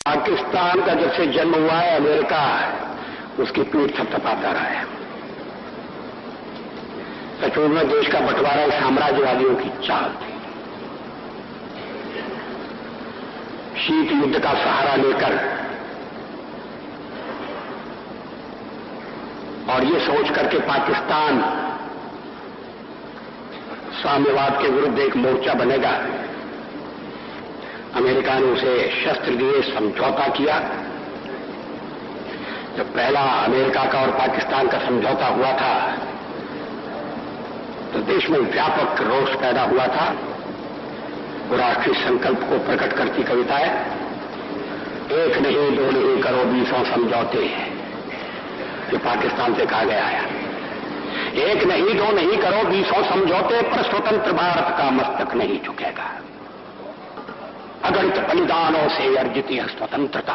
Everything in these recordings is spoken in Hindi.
पाकिस्तान का जब से जन्म हुआ है, अमेरिका उसकी पीठ थपथपाता रहा है। सचमुच में देश का बंटवारा साम्राज्यवादियों की चाल थी। शीत युद्ध का सहारा लेकर और ये सोच करके पाकिस्तान साम्यवाद के विरुद्ध एक मोर्चा बनेगा, अमेरिका ने उसे शस्त्र दिए, समझौता किया। जब पहला अमेरिका का और पाकिस्तान का समझौता हुआ था तो देश में व्यापक रोष पैदा हुआ था। वो राष्ट्रीय संकल्प को प्रकट करती कविताएं, एक नहीं दो नहीं करो 20 समझौते, ये पाकिस्तान से कहा गया है। एक नहीं दो नहीं करो 20 समझौते, पर स्वतंत्र भारत का मस्तक नहीं झुकेगा। अगणित बलिदानों से अर्जित यह स्वतंत्रता,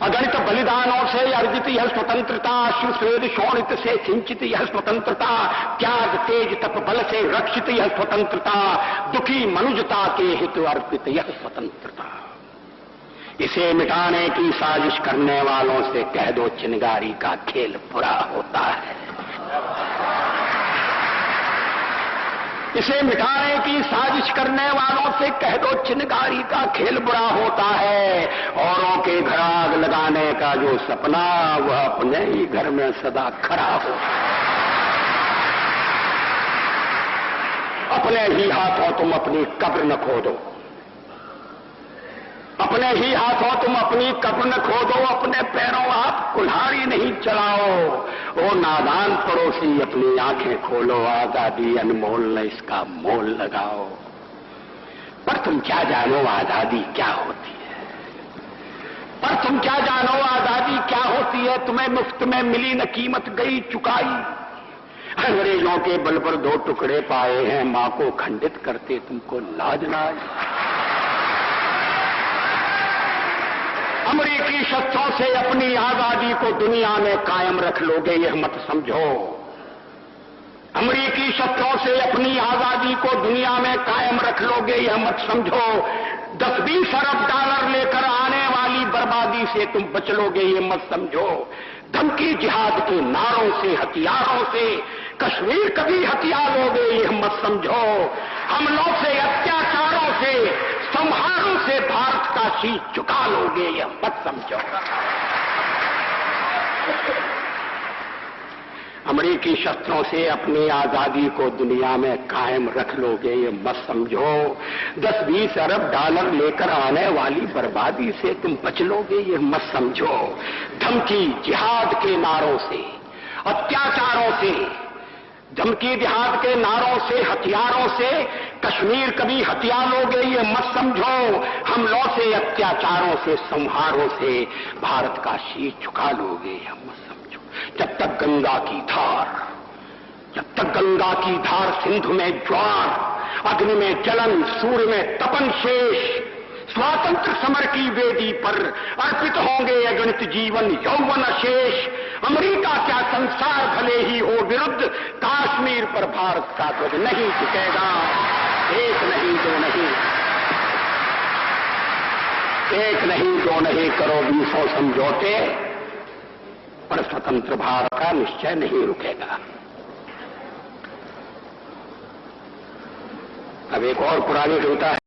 अगणित बलिदानों से अर्जित यह स्वतंत्रता, अश्रुस्वेद शोणित से सिंचित यह स्वतंत्रता, त्याग तेज तप बल से रक्षित यह स्वतंत्रता, दुखी मनुजता के हित अर्पित यह स्वतंत्रता। इसे मिटाने की साजिश करने वालों से कह दो चिनगारी का खेल बुरा होता है। इसे मिटाने की साजिश करने वालों से कह दो चिनगारी का खेल बुरा होता है। औरों के घर आग लगाने का जो सपना, वह अपने ही घर में सदा खड़ा हो। अपने ही हाथों तुम अपनी कब्र न खोदो, अपने ही हाथों तुम अपनी कब्र न खोदो, अपने पैरों आप कुल्हाड़ी नहीं चलाओ। ओ नादान पड़ोसी अपनी आंखें खोलो, आजादी अनमोल न इसका मोल लगाओ। पर तुम क्या जानो आजादी क्या होती है, पर तुम क्या जानो आजादी क्या होती है। तुम्हें मुफ्त में मिली न कीमत गई चुकाई, अंग्रेजों के बल पर 2 टुकड़े पाए हैं, मां को खंडित करते तुमको लाज ना आई। अमेरिकी शस्त्रों से अपनी आजादी को दुनिया में कायम रख लोगे, यह मत समझो। अमेरिकी शस्त्रों से अपनी आजादी को दुनिया में कायम रख लोगे, यह मत समझो। 10-20 अरब डॉलर लेकर आने वाली बर्बादी से तुम बच लोगे, यह मत समझो। धमकी जिहाद के नारों से, हथियारों से कश्मीर कभी हथिया लोगे, यह मत समझो। हमलों से, अत्याचारों से, संहारों से भारत का शीश झुका लोगे, यह मत समझो। अमेरिकी शस्त्रों से अपनी आजादी को दुनिया में कायम रख लोगे, ये मत समझो। 10-20 अरब डॉलर लेकर आने वाली बर्बादी से तुम बच लोगे, ये मत समझो। धमकी जिहाद के नारों से, अत्याचारों से, धमकी जिहाद के नारों से, हथियारों से कश्मीर कभी हथिया लोगे, ये मत समझो। हमलों से, अत्याचारों से, संहारों से भारत का शीश झुका लोगे, यह मत समझो। जब तक गंगा की धार, जब तक गंगा की धार सिंधु में ज्वार, अग्नि में जलन, सूर्य में तपन शेष, स्वातंत्र समर की वेदी पर अर्पित होंगे अगणित जीवन यौवन शेष। अमेरिका क्या संसार भले ही हो विरुद्ध, कश्मीर पर भारत का ध्वज नहीं झुकेगा। एक नहीं दो नहीं, एक नहीं दो नहीं करो 20 समझौते, पर स्वतंत्र भारत का निश्चय नहीं रुकेगा। अब एक और पुरानी कविता है।